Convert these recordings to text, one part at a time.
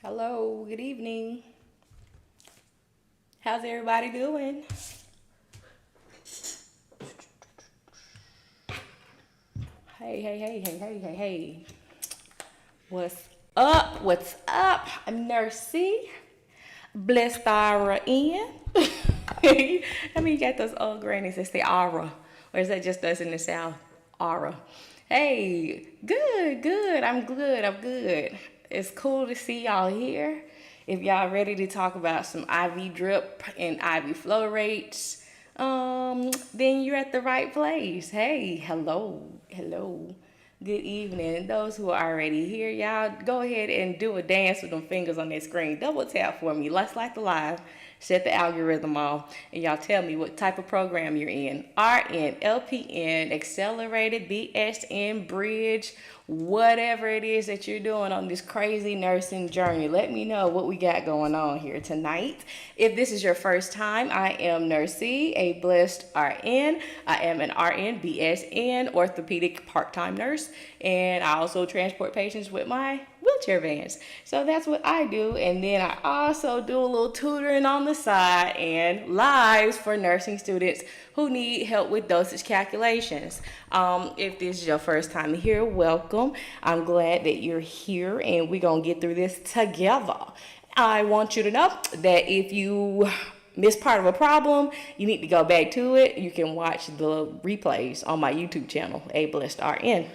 Hello, good evening. How's everybody doing? Hey. What's up? What's up? I'm Nurse C. Blessed Aura in. I mean, you got those old grannies that say aura. Or is that just us in the South? Aura. Hey, good. I'm good. It's cool to see y'all here. If y'all ready to talk about some IV drip and IV flow rates, then you're at the right place. Hey, hello. Good evening. And those who are already here, y'all go ahead and do a dance with them fingers on that screen. Double tap for me. Let's like the live. Set the algorithm off, and y'all tell me what type of program you're in. RN, LPN, accelerated, BSN, bridge, whatever it is that you're doing on this crazy nursing journey. Let me know what we got going on here tonight. If this is your first time, I am Nurse C, a blessed RN. I am an RN, BSN, orthopedic part-time nurse, and I also transport patients with my wheelchair vans. So that's what I do, and then I also do a little tutoring on the side and lives for nursing students who need help with dosage calculations. If this is your first time here, welcome. I'm glad that you're here, and we're gonna get through this together. I want you to know that if you miss part of a problem, you need to go back to it. You can watch the replays on my YouTube channel, A Blessed RN.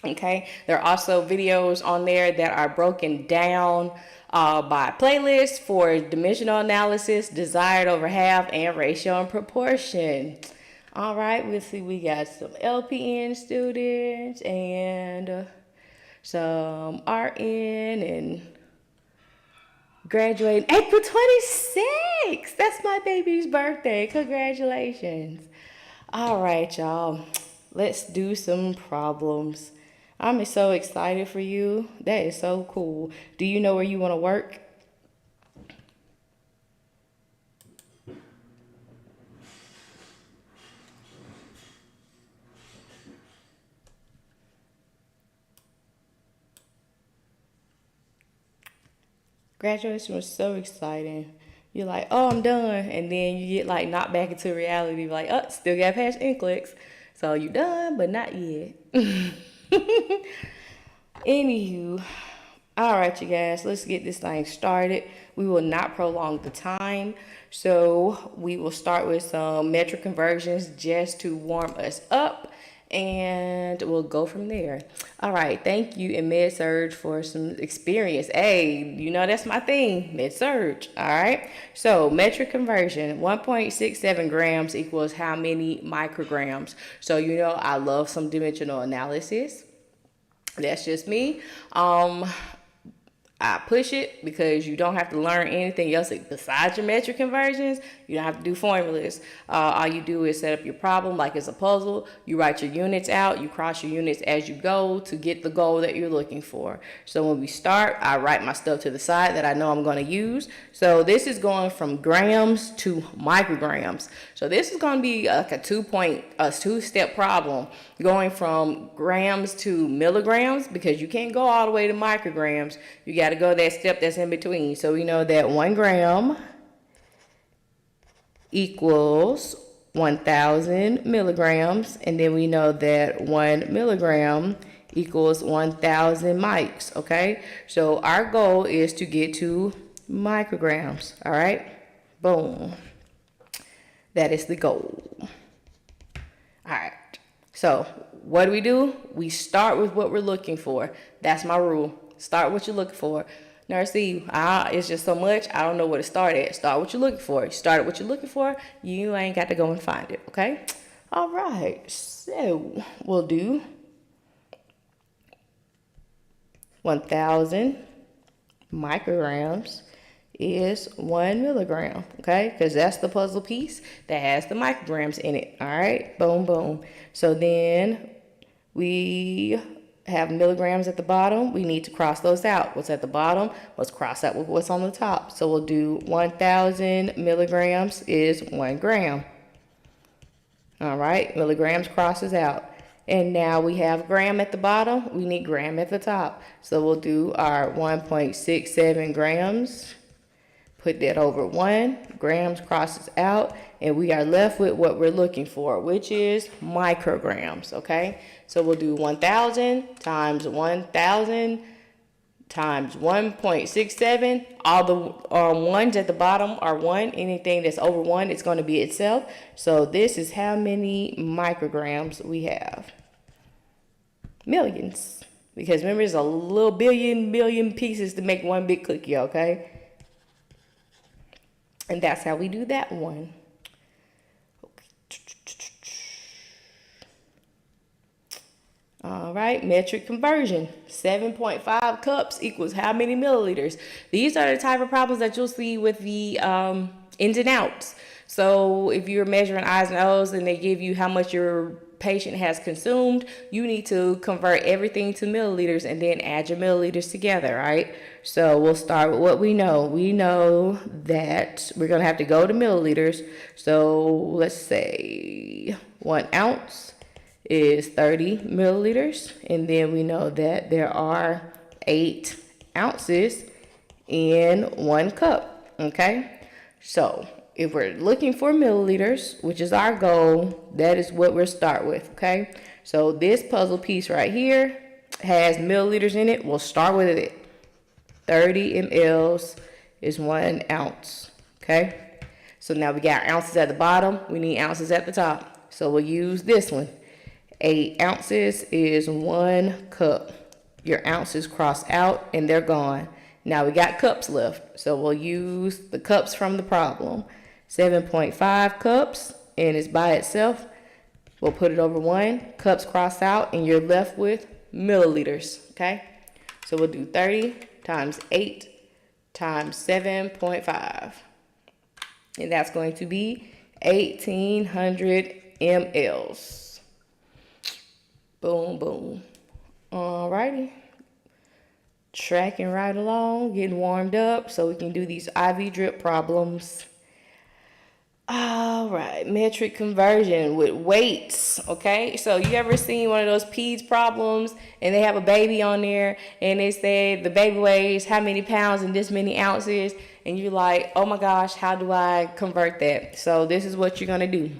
Okay, there are also videos on there that are broken down by playlists for dimensional analysis, desired over half, and ratio and proportion. All right, we'll see. We got some LPN students and some RN and graduating April 26th. That's my baby's birthday. Congratulations. All right, y'all. Let's do some problems. I'm so excited for you. That is so cool. Do you know where you want to work? Graduation was so exciting. You're like, oh, I'm done. And then you get like knocked back into reality. Like, oh, still got past NCLEX. So you done, but not yet. Anywho, all right, you guys, let's get this thing started. We will not prolong the time. So we will start with some metric conversions just to warm us up, and we'll go from there. All right, thank you in med-surg for some experience. Hey, you know that's my thing, med-surg. All right, so metric conversion, 1.67 grams equals how many micrograms? So you know I love some dimensional analysis. That's just me. I push it because you don't have to learn anything else besides your metric conversions. You don't have to do formulas. All you do is set up your problem like it's a puzzle. You write your units out. You cross your units as you go to get the goal that you're looking for. So when we start, I write my stuff to the side that I know I'm going to use. So this is going from grams to micrograms. So this is going to be like a two-step problem going from grams to milligrams, because you can't go all the way to micrograms. You got to go that step that's in between. So we know that 1 gram equals 1,000 milligrams, and then we know that 1 milligram equals 1,000 mics. Okay, so our goal is to get to micrograms. All right, boom, that is the goal. All right, so what do? We start with what we're looking for. That's my rule. Start what you're looking for. Nurse C, it's just so much, I don't know where to start at. Start what you're looking for. You start at what you're looking for, you ain't got to go and find it, okay? All right, so we'll do 1,000 micrograms is 1 milligram, okay? Because that's the puzzle piece that has the micrograms in it, all right? Boom, boom. So then we have milligrams at the bottom. We need to cross those out. What's at the bottom? Let's cross out with what's on the top. So we'll do 1,000 milligrams is 1 gram. All right, milligrams crosses out. And now we have gram at the bottom. We need gram at the top. So we'll do our 1.67 grams. Put that over 1. Grams crosses out. And we are left with what we're looking for, which is micrograms, okay? So we'll do 1,000 times 1,000 times 1.67. All the ones at the bottom are 1. Anything that's over 1 is going to be itself. So this is how many micrograms we have. Millions. Because remember, there's a little billion pieces to make one big cookie, okay? And that's how we do that one. All right, metric conversion. 7.5 cups equals how many milliliters? These are the type of problems that you'll see with the ins and outs. So if you're measuring I's and O's and they give you how much your patient has consumed, you need to convert everything to milliliters and then add your milliliters together, right? So we'll start with what we know. We know that we're going to have to go to milliliters. So let's say 1 ounce is 30 milliliters. And then we know that there are 8 ounces in 1 cup, okay? So if we're looking for milliliters, which is our goal, that is what we'll start with, okay? So this puzzle piece right here has milliliters in it. We'll start with it. 30 mLs is 1 ounce, okay? So now we got ounces at the bottom. We need ounces at the top. So we'll use this one. 8 ounces is 1 cup. Your ounces cross out and they're gone. Now we got cups left. So we'll use the cups from the problem. 7.5 cups, and it's by itself. We'll put it over 1. Cups cross out, and you're left with milliliters, okay? So we'll do 30 times 8 times 7.5. And that's going to be 1,800 mLs. Boom, boom. All righty. Tracking right along, getting warmed up so we can do these IV drip problems. All right, metric conversion with weights, okay? So you ever seen one of those peds problems and they have a baby on there and they say the baby weighs how many pounds and this many ounces, and you're like, oh my gosh, how do I convert that? So this is what you're gonna do.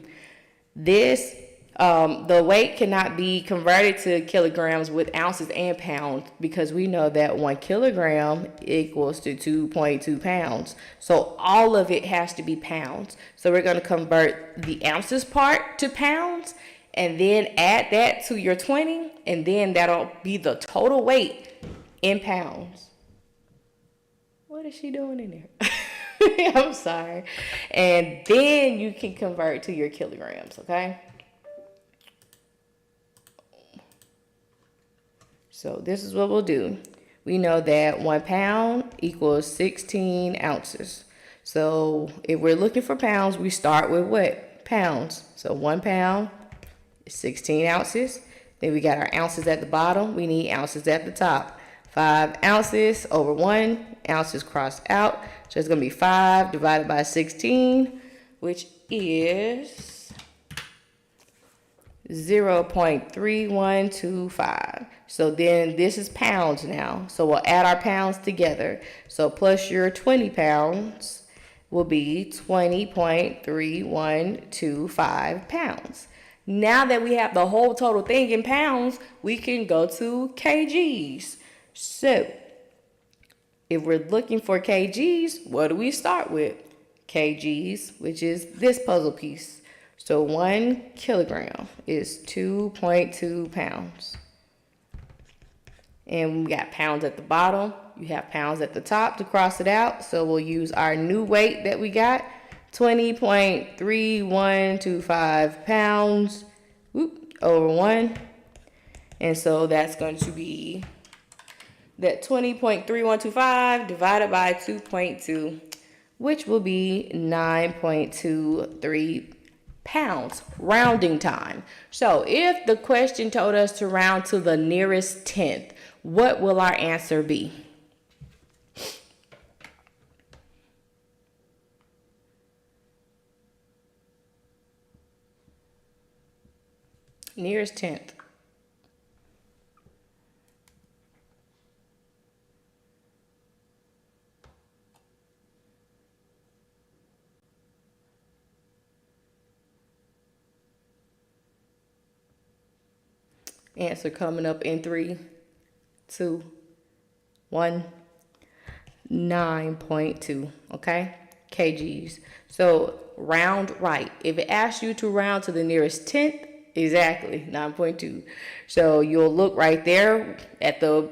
This, the weight cannot be converted to kilograms with ounces and pounds because we know that 1 kilogram equals to 2.2 pounds. So all of it has to be pounds. So we're going to convert the ounces part to pounds and then add that to your 20, and then that'll be the total weight in pounds. What is she doing in there? I'm sorry. And then you can convert to your kilograms, okay? So this is what we'll do. We know that 1 pound equals 16 ounces. So if we're looking for pounds, we start with what? Pounds. So 1 pound is 16 ounces. Then we got our ounces at the bottom. We need ounces at the top. 5 ounces over 1. Ounces crossed out. So it's going to be 5 divided by 16, which is 0.3125. So then this is pounds now. So we'll add our pounds together. So plus your 20 pounds will be 20.3125 pounds. Now that we have the whole total thing in pounds, we can go to kgs. So if we're looking for kgs, what do we start with? Kgs, which is this puzzle piece. So 1 kilogram is 2.2 pounds. And we got pounds at the bottom. You have pounds at the top to cross it out. So we'll use our new weight that we got, 20.3125 pounds over 1. And so that's going to be that 20.3125 divided by 2.2, which will be 9.23 pounds, rounding time. So if the question told us to round to the nearest tenth, what will our answer be? Nearest tenth. Answer coming up in 3, 2, 1. 9.2, okay? kgs. So round right. If it asks you to round to the nearest tenth, exactly 9.2. So you'll look right there at the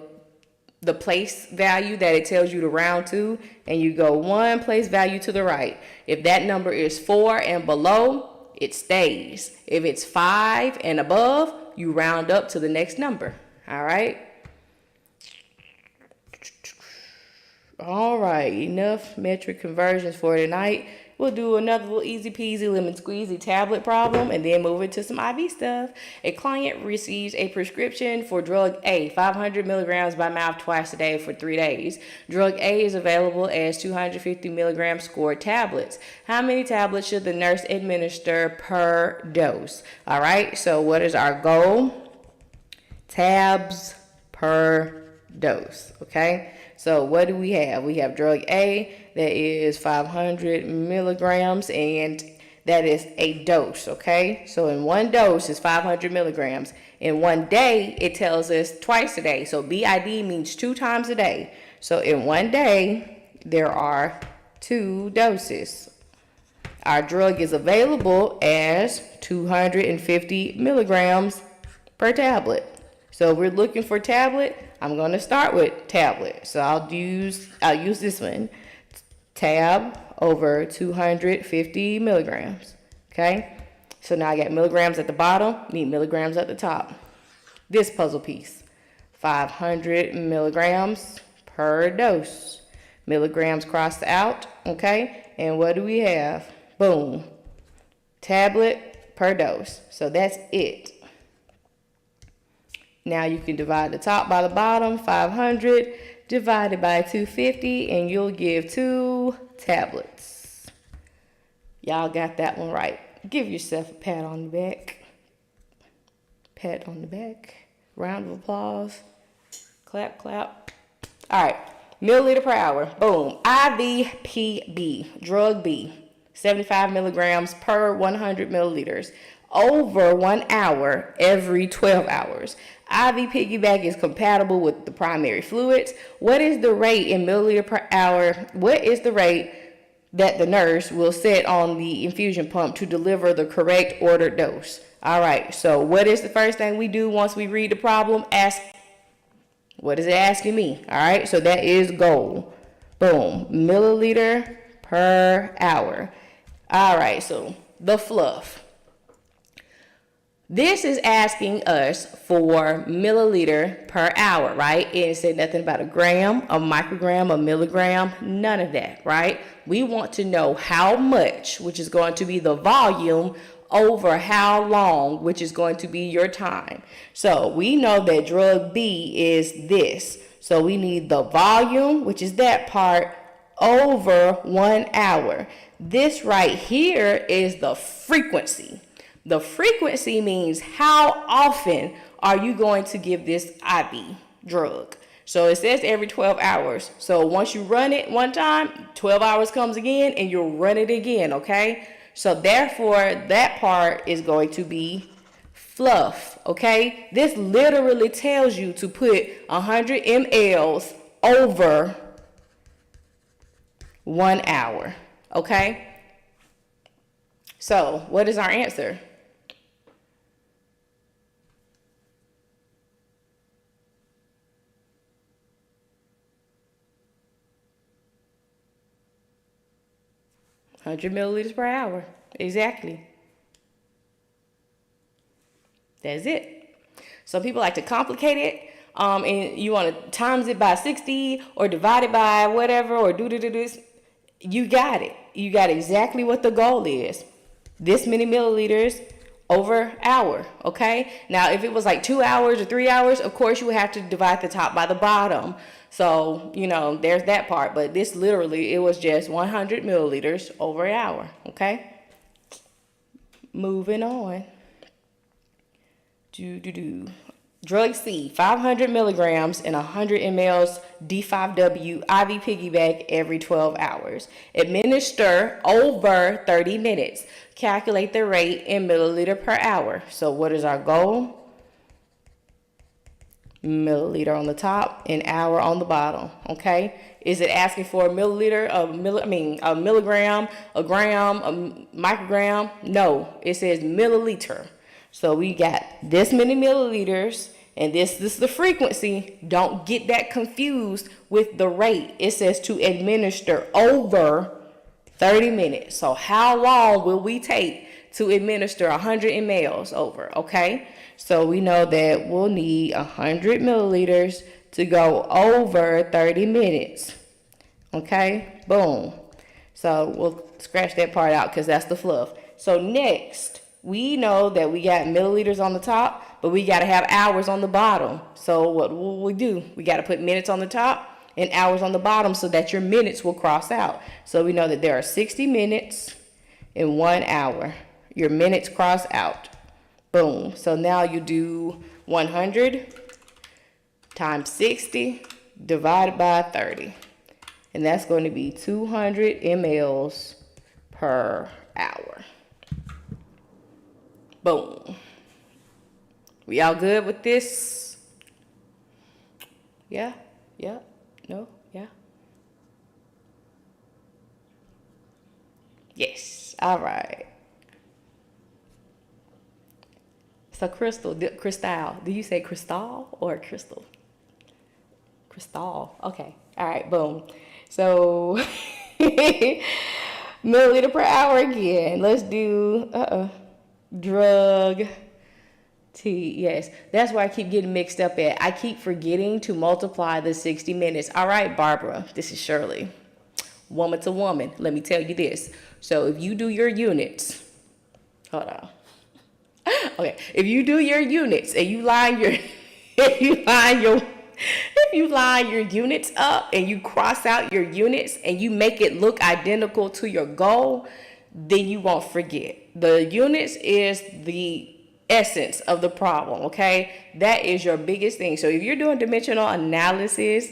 place value that it tells you to round to, and you go one place value to the right. If that number is 4 and below, it stays. If it's 5 and above, you round up to the next number. All right? All right, enough metric conversions for tonight. We'll do another little easy peasy lemon squeezy tablet problem and then move into some IV stuff. A client receives a prescription for drug A, 500 milligrams by mouth twice a day for 3 days. Drug A is available as 250 milligram scored tablets. How many tablets should the nurse administer per dose? All right, so what is our goal? Tabs per dose, okay? So what do we have? We have drug A that is 500 milligrams, and that is a dose, okay? So in one dose is 500 milligrams. In one day, it tells us twice a day. So BID means 2 times a day. So in one day, there are 2 doses. Our drug is available as 250 milligrams per tablet. So we're looking for tablet. I'm going to start with tablet. So I'll use this one. Tab over 250 milligrams. Okay? So now I got milligrams at the bottom, need milligrams at the top. This puzzle piece. 500 milligrams per dose. Milligrams crossed out. Okay? And what do we have? Boom. Tablet per dose. So that's it. Now you can divide the top by the bottom, 500 divided by 250, and you'll give 2 tablets. Y'all got that one right. Give yourself a pat on the back. Pat on the back. Round of applause. Clap, clap. All right. Milliliter per hour. Boom. IVPB. Drug B. 75 milligrams per 100 milliliters. Over 1 hour every 12 hours. IV piggyback is compatible with the primary fluids. What is the rate in milliliter per hour? What is the rate that the nurse will set on the infusion pump to deliver the correct ordered dose? All right, so what is the first thing we do once we read the problem? Ask, what is it asking me? All right, so that is goal. Boom, milliliter per hour. All right, so the fluff. This is asking us for milliliter per hour, right? It said nothing about a gram, a microgram, a milligram, none of that, right? We want to know how much, which is going to be the volume, over how long, which is going to be your time. So we know that drug B is this. So we need the volume, which is that part, over 1 hour. This right here is the frequency. The frequency means how often are you going to give this IV drug. So it says every 12 hours. So once you run it one time, 12 hours comes again and you'll run it again, okay? So therefore, that part is going to be fluff, okay? This literally tells you to put 100 mLs over 1 hour, okay? So what is our answer? $100 milliliters per hour. Exactly. That's it. Some people like to complicate it, and you want to times it by 60 or divide it by whatever or do this. You got it. You got exactly what the goal is. This many milliliters over hour, okay? Now, if it was like 2 hours or 3 hours, of course you would have to divide the top by the bottom. So, you know, there's that part. But this literally, it was just 100 milliliters over an hour, okay? Moving on. Drug C, 500 milligrams and 100 mLs D5W IV piggyback every 12 hours. Administer over 30 minutes. Calculate the rate in milliliter per hour. So what is our goal? milliliter on the top, an hour on the bottom. Okay, is it asking for a milliliter, a milligram, a gram, a microgram? No, it says milliliter. So we got this many milliliters, and this is the frequency. Don't get that confused with the rate. It says to administer over 30 minutes. So how long will we take to administer 100 mLs over? Okay, so we know that we'll need 100 milliliters to go over 30 minutes. Okay, boom. So we'll scratch that part out because that's the fluff. So next, we know that we got milliliters on the top, but we got to have hours on the bottom. So what will we do? We got to put minutes on the top and hours on the bottom so that your minutes will cross out. So we know that there are 60 minutes in 1 hour. Your minutes cross out. Boom. So now you do 100 times 60 divided by 30. And that's going to be 200 mLs per hour. Boom. We all good with this? Yeah? Yeah? No? Yeah? Yes. All right. So Crystal, do you say crystal or crystal? Crystal. Okay. All right. Boom. So milliliter per hour again. Let's do drug T. Yes, that's where I keep getting mixed up at. I keep forgetting to multiply the 60 minutes. All right, Barbara, this is Shirley. Woman to woman, let me tell you this. So if you do your units, hold on. Okay, if you do your units and you line your units up and you cross out your units and you make it look identical to your goal, then you won't forget. The units is the essence of the problem, okay? That is your biggest thing. So if you're doing dimensional analysis,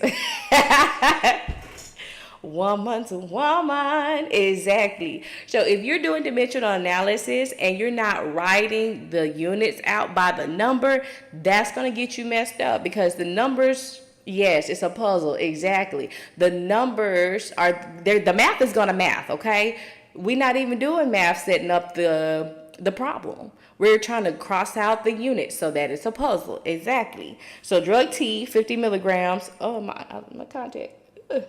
woman to woman, exactly. So if you're doing dimensional analysis and you're not writing the units out by the number, that's going to get you messed up because the numbers, yes, it's a puzzle, exactly. The numbers are there, the math is going to math, okay? We're not even doing math setting up the problem. We're trying to cross out the units so that it's a puzzle. Exactly. So drug T, 50 milligrams. Oh, my contact. Ugh.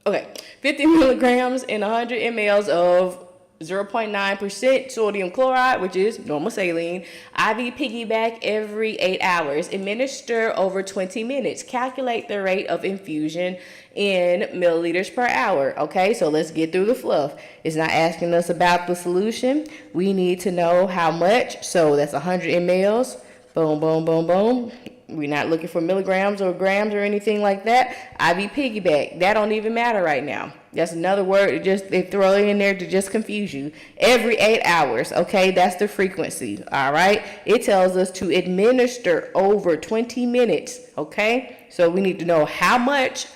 Okay. 50 milligrams and 100 mLs of 0.9% sodium chloride, which is normal saline. IV piggyback every 8 hours. Administer over 20 minutes. Calculate the rate of infusion in milliliters per hour. Okay, so let's get through the fluff. It's not asking us about the solution. We need to know how much. So that's 100 mLs. Boom, boom, boom, boom. We're not looking for milligrams or grams or anything like that. IV piggyback. That don't even matter right now. That's another word they throw in there to just confuse you. Every 8 hours, okay? That's the frequency, all right? It tells us to administer over 20 minutes, okay? So we need to know how much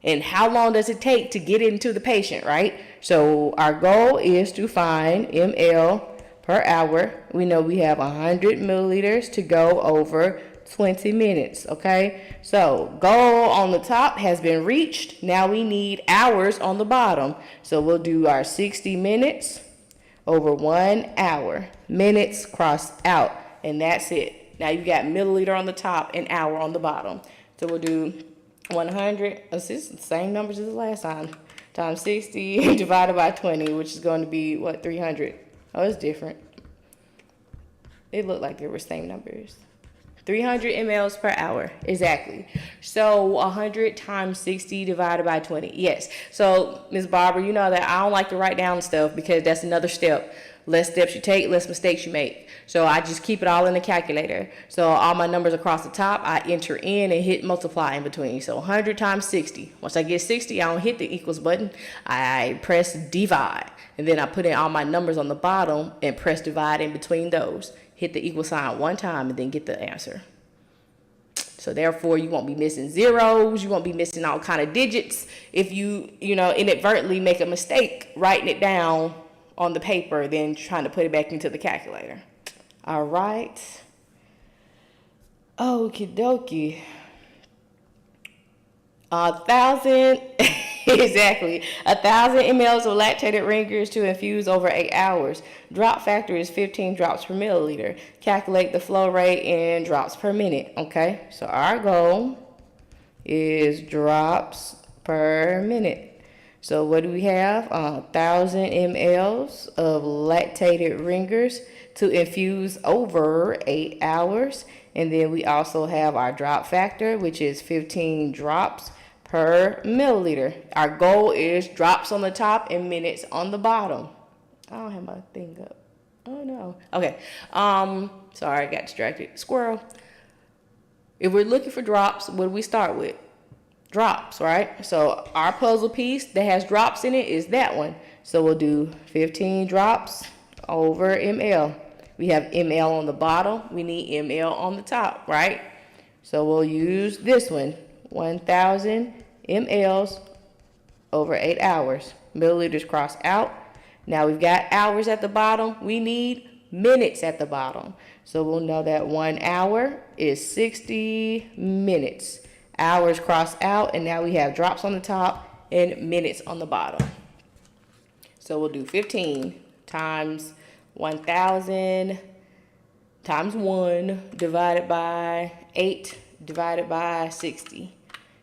and how long does it take to get into the patient, right? So our goal is to find ml per hour. We know we have 100 milliliters to go over 20 minutes, okay? So goal on the top has been reached. Now we need hours on the bottom. So we'll do our 60 minutes over 1 hour. Minutes crossed out, and that's it. Now you got milliliter on the top and hour on the bottom. So we'll do 100, this is the same numbers as the last time, times 60 divided by 20, which is going to be, what, 300? Oh, it's different. It looked like they were same numbers. 300 mLs per hour, exactly. So 100 times 60 divided by 20, yes. So, Ms. Barbara, you know that I don't like to write down stuff because that's another step. Less steps you take, less mistakes you make. So I just keep it all in the calculator. So all my numbers across the top, I enter in and hit multiply in between. So 100 times 60. Once I get 60, I don't hit the equals button. I press divide. And then I put in all my numbers on the bottom and press divide in between those. Hit the equal sign one time and then get the answer. So therefore, you won't be missing zeros. You won't be missing all kind of digits if you inadvertently make a mistake writing it down on the paper, then trying to put it back into the calculator. All right. Okie dokie. 1,000, exactly. 1,000 mLs of lactated ringers to infuse over 8 hours. Drop factor is 15 drops per milliliter. Calculate the flow rate in drops per minute. Okay, so our goal is drops per minute. So what do we have? 1,000 mLs of lactated ringers to infuse over 8 hours. And then we also have our drop factor, which is 15 drops per milliliter. Our goal is drops on the top and minutes on the bottom. I don't have my thing up. Oh no. Okay. Sorry, I got distracted. Squirrel. If we're looking for drops, what do we start with? Drops, right? So our puzzle piece that has drops in it is that one. So we'll do 15 drops over ml. We have ml on the bottom. We need ml on the top, right? So we'll use this one. 1,000 mLs over 8 hours. Milliliters cross out. Now we've got hours at the bottom. We need minutes at the bottom. So we'll know that 1 hour is 60 minutes. Hours cross out, and now we have drops on the top and minutes on the bottom. So we'll do 15 times 1,000 times 1 divided by 8 divided by 60.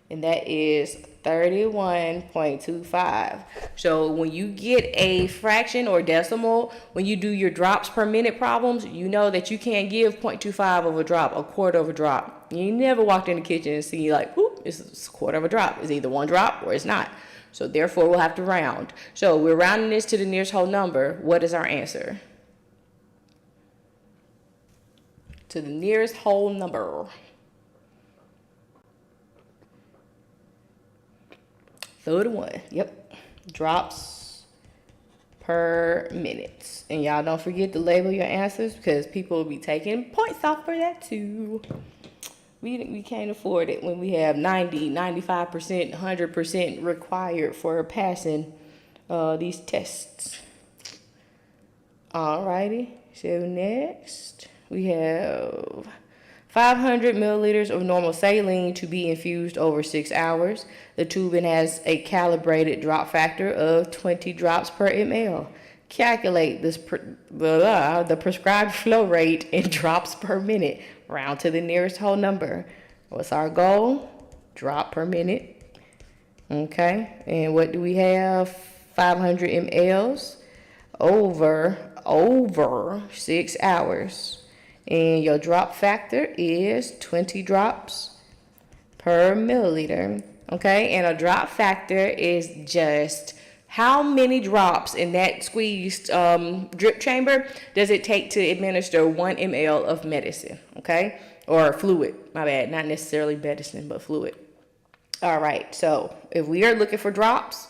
And that is 31.25. So when you get a fraction or decimal, when you do your drops per minute problems, you know that you can't give 0.25 of a drop, a quarter of a drop. You never walked in the kitchen and see like, oop, it's a quarter of a drop. It's either one drop or it's not. So therefore we'll have to round. So we're rounding this to the nearest whole number. What is our answer? To the nearest whole number. 31. Yep. Drops per minute. And y'all don't forget to label your answers because people will be taking points off for that too. We can't afford it when we have 90, 95%, 100% required for passing these tests. Alrighty. So next we have 500 milliliters of normal saline to be infused over 6 hours. The tubing has a calibrated drop factor of 20 drops per ml. Calculate the prescribed flow rate in drops per minute. Round to the nearest whole number. What's our goal? Drop per minute. Okay, and what do we have? 500 mLs over 6 hours. And your drop factor is 20 drops per milliliter. Okay, and a drop factor is just how many drops in that squeezed drip chamber does it take to administer 1 ml of medicine, okay? Or fluid, my bad, not necessarily medicine, but fluid. All right, so if we are looking for drops,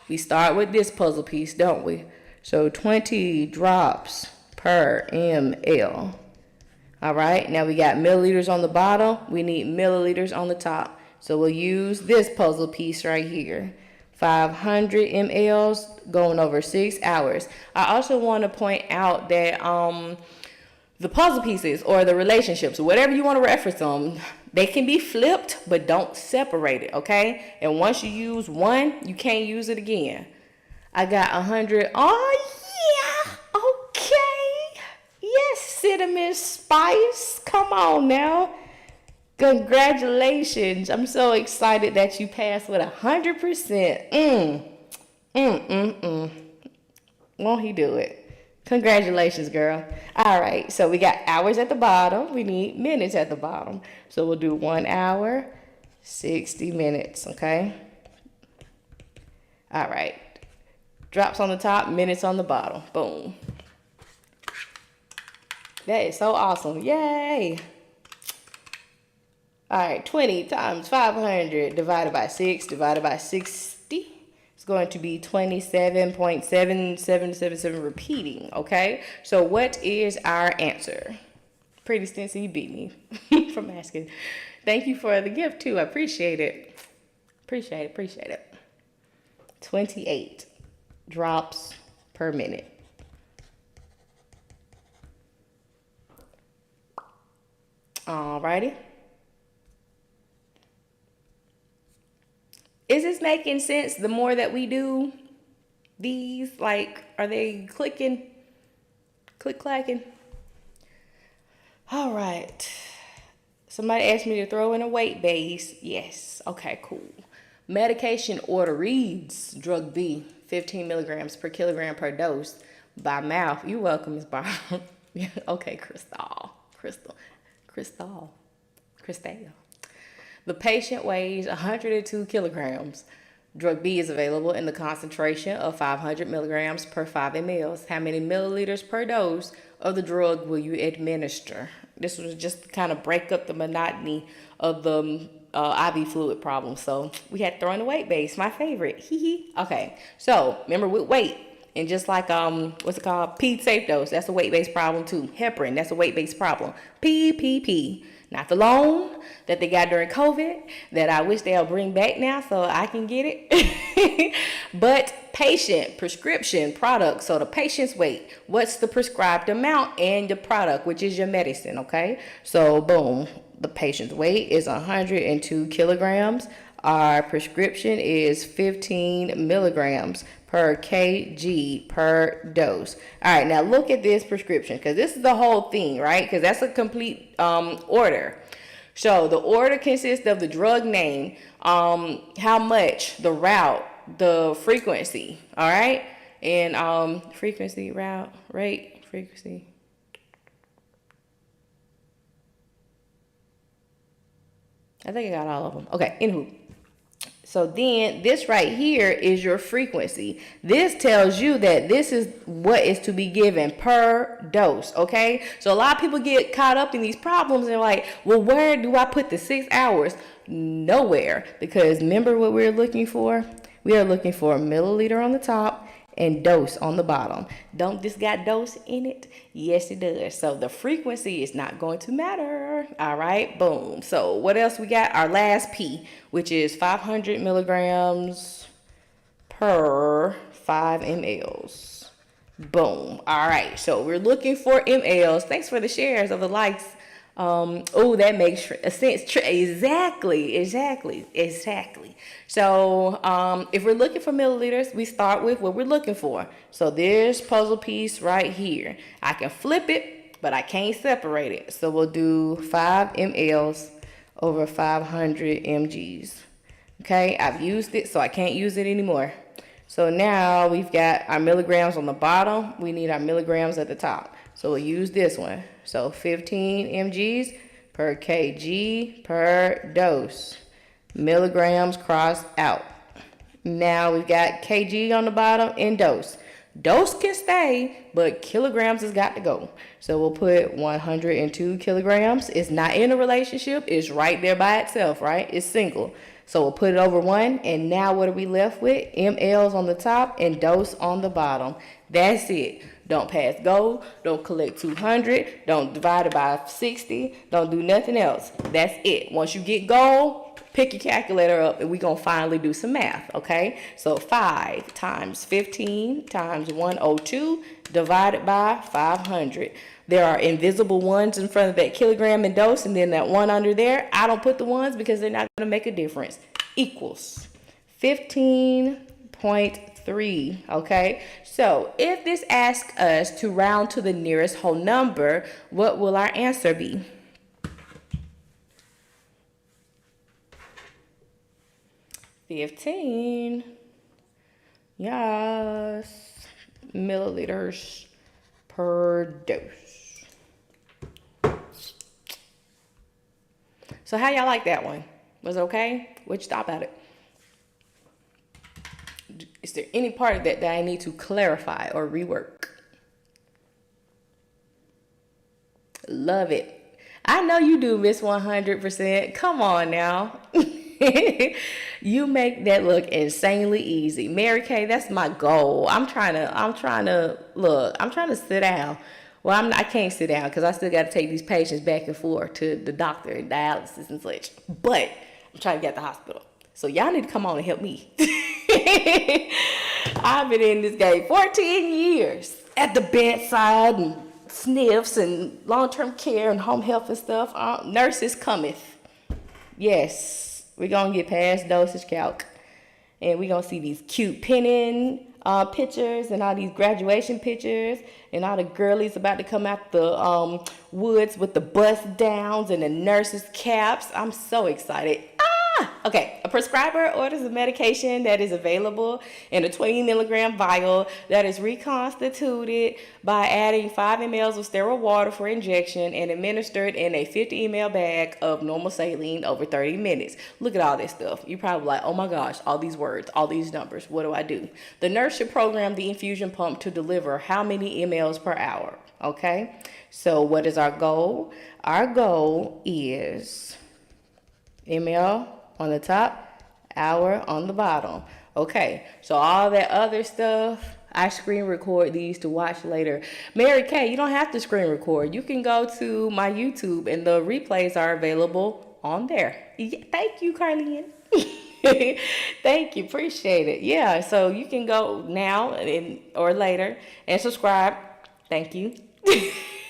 we start with this puzzle piece, don't we? So 20 drops per ml. All right, now we got milliliters on the bottom. We need milliliters on the top. So we'll use this puzzle piece right here. 500 mLs going over 6 hours. I also want to point out that the puzzle pieces or the relationships, whatever you want to reference them, they can be flipped, but don't separate it, okay? And once you use one, you can't use it again. I got 100. Oh, yeah. Okay. Yes, cinnamon spice. Come on now. Congratulations. I'm so excited that you passed with 100%. Won't he do it? Congratulations, girl. All right, so we got hours at the bottom. We need minutes at the bottom. So we'll do 1 hour, 60 minutes, okay? All right. Drops on the top, minutes on the bottom. Boom. That is so awesome. Yay. All right, 20 times 500 divided by 6 divided by 60. It's going to be 27.7777 repeating, okay? So what is our answer? Pretty Stinson, you beat me from asking. Thank you for the gift, too. I appreciate it. Appreciate it. 28 drops per minute. All righty. Is this making sense? The more that we do these, like, are they clicking, click clacking? All right. Somebody asked me to throw in a weight base. Yes. Okay, cool. Medication order reads drug B, 15 milligrams per kilogram per dose by mouth. You're welcome, Ms. Barr. Okay, Crystal. The patient weighs 102 kilograms. Drug B is available in the concentration of 500 milligrams per 5 mLs. How many milliliters per dose of the drug will you administer? This was just to kind of break up the monotony of the IV fluid problem. So we had to throw in the weight base, my favorite. Okay, so remember with weight, and just like what's it called? Ped safe dose, that's a weight-based problem too. Heparin, that's a weight-based problem. PPP, not the loan that they got during COVID that I wish they'll bring back now so I can get it. But patient prescription product, so the patient's weight, what's the prescribed amount, and the product, which is your medicine, okay? So boom, the patient's weight is 102 kilograms. Our prescription is 15 milligrams per kg per dose. All right, now look at this prescription, because this is the whole thing, right? Because that's a complete order. So the order consists of the drug name, how much, the route, the frequency, all right? And frequency, route, rate, frequency. I think I got all of them. Okay, anywho. So then this right here is your frequency. This tells you that this is what is to be given per dose, okay? So a lot of people get caught up in these problems and they're like, well, where do I put the 6 hours? Nowhere, because remember what we're looking for? We are looking for a milliliter on the top and dose on the bottom. Don't this got dose in it? Yes, it does. So the frequency is not going to matter. All right, boom. So what else we got? Our last P, which is 500 milligrams per 5 mLs. Boom. All right, so we're looking for mLs. Thanks for the shares of the likes. Oh, that makes sense. Exactly. So, if we're looking for milliliters, we start with what we're looking for. So this puzzle piece right here, I can flip it, but I can't separate it. So we'll do 5 mLs over 500 mgs. Okay, I've used it, so I can't use it anymore. So now we've got our milligrams on the bottom. We need our milligrams at the top. So we'll use this one. So 15 mgs per kg per dose. Milligrams crossed out. Now we've got kg on the bottom and dose. Dose can stay, but kilograms has got to go. So we'll put 102 kilograms. It's not in a relationship. It's right there by itself, right? It's single. So we'll put it over 1, and now what are we left with? mLs on the top and dose on the bottom. That's it. Don't pass go. Don't collect 200. Don't divide it by 60. Don't do nothing else. That's it. Once you get goal, pick your calculator up, and we're going to finally do some math, okay? So 5 times 15 times 102 divided by 500. There are invisible ones in front of that kilogram and dose, and then that one under there, I don't put the ones because they're not going to make a difference. Equals 15.3, okay? So if this asks us to round to the nearest whole number, what will our answer be? $15, yes, milliliters per dose. So how y'all like that one? Was it okay? What'd you thought about it? Is there any part of that I need to clarify or rework? Love it. I know you do, Miss 100%. Come on now. You make that look insanely easy. Mary Kay, that's my goal. I'm trying to sit down. Well, I can't sit down because I still got to take these patients back and forth to the doctor and dialysis and such. But I'm trying to get to the hospital. So y'all need to come on and help me. I've been in this game 14 years at the bedside and sniffs and long-term care and home health and stuff. Nurses cometh. Yes, we're going to get past dosage calc. And we're going to see these cute pinning pictures and all these graduation pictures and all the girlies about to come out the woods with the bust downs and the nurses' caps. I'm so excited. Okay, a prescriber orders a medication that is available in a 20 milligram vial that is reconstituted by adding 5 mLs of sterile water for injection and administered in a 50 ml bag of normal saline over 30 minutes. Look at all this stuff. You're probably like, oh my gosh, all these words, all these numbers. What do I do? The nurse should program the infusion pump to deliver how many mLs per hour? Okay, so what is our goal? Our goal is ml on the top, hour on the bottom. Okay, so all that other stuff, I screen record these to watch later. Mary Kay, you don't have to screen record. You can go to my YouTube and the replays are available on there. Yeah, thank you, Carlene. Thank you, appreciate it. Yeah, so you can go now or later and subscribe. Thank you.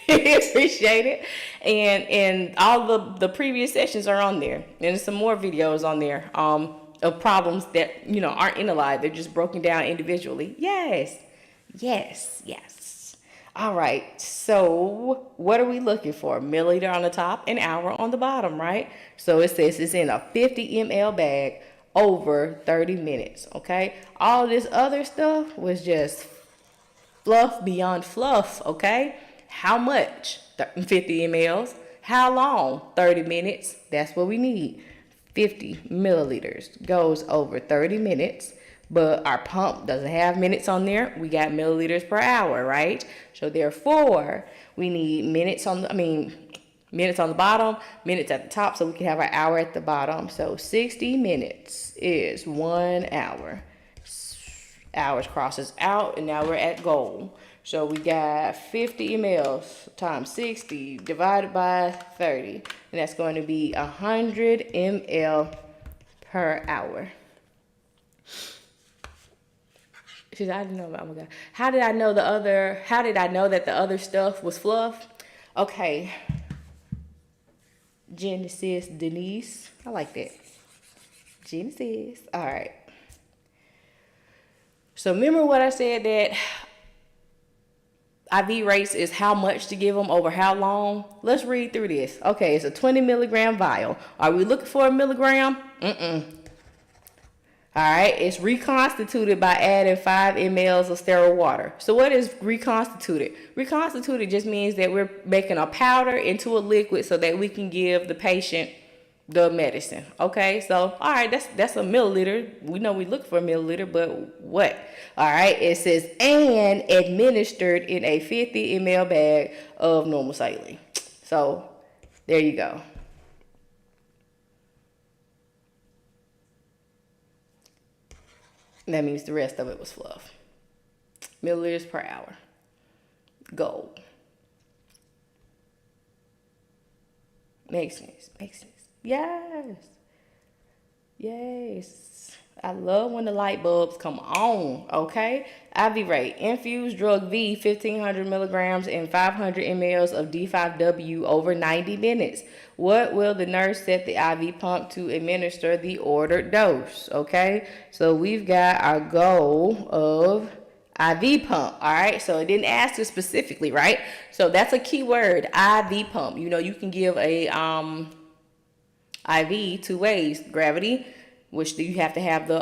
Appreciate it. And all the previous sessions are on there, and there's some more videos on there of problems that aren't analyzed. They're just broken down individually. Yes. All right, so what are we looking for? Milliliter on the top and hour on the bottom, right? So it says it's in a 50 ml bag over 30 minutes. Okay, all this other stuff was just fluff beyond fluff. Okay, how much? 50 mLs. How long? 30 minutes. That's what we need. 50 milliliters goes over 30 minutes, but our pump doesn't have minutes on there. We got milliliters per hour, right? So therefore, we need minutes on the bottom, minutes at the top, so we can have our hour at the bottom. So 60 minutes is 1 hour. Hours crosses out, and now we're at goal. So we got 50 mLs times 60 divided by 30. And that's going to be 100 ml per hour. I didn't know about, oh my God. How did I know that the other stuff was fluff? Okay. Genesis Denise. I like that. Genesis. All right. So remember what I said, that IV rates is how much to give them over how long? Let's read through this. Okay, it's a 20 milligram vial. Are we looking for a milligram? All right, it's reconstituted by adding 5 mLs of sterile water. So what is reconstituted? Reconstituted just means that we're making a powder into a liquid so that we can give the patient the medicine. Okay, so all right, that's a milliliter. We know we look for a milliliter, but what? All right, it says and administered in a 50 ml bag of normal saline. So there you go. That means the rest of it was fluff. Milliliters per hour. Gold. Makes sense. Yes. I love when the light bulbs come on. Okay. IV rate. Infused drug V, 1,500 milligrams and 500 mLs of D5W over 90 minutes. What will the nurse set the IV pump to administer the ordered dose? Okay. So we've got our goal of IV pump. All right. So it didn't ask us specifically, right? So that's a key word. IV pump. You can give a IV 2 ways: gravity, which you have to have the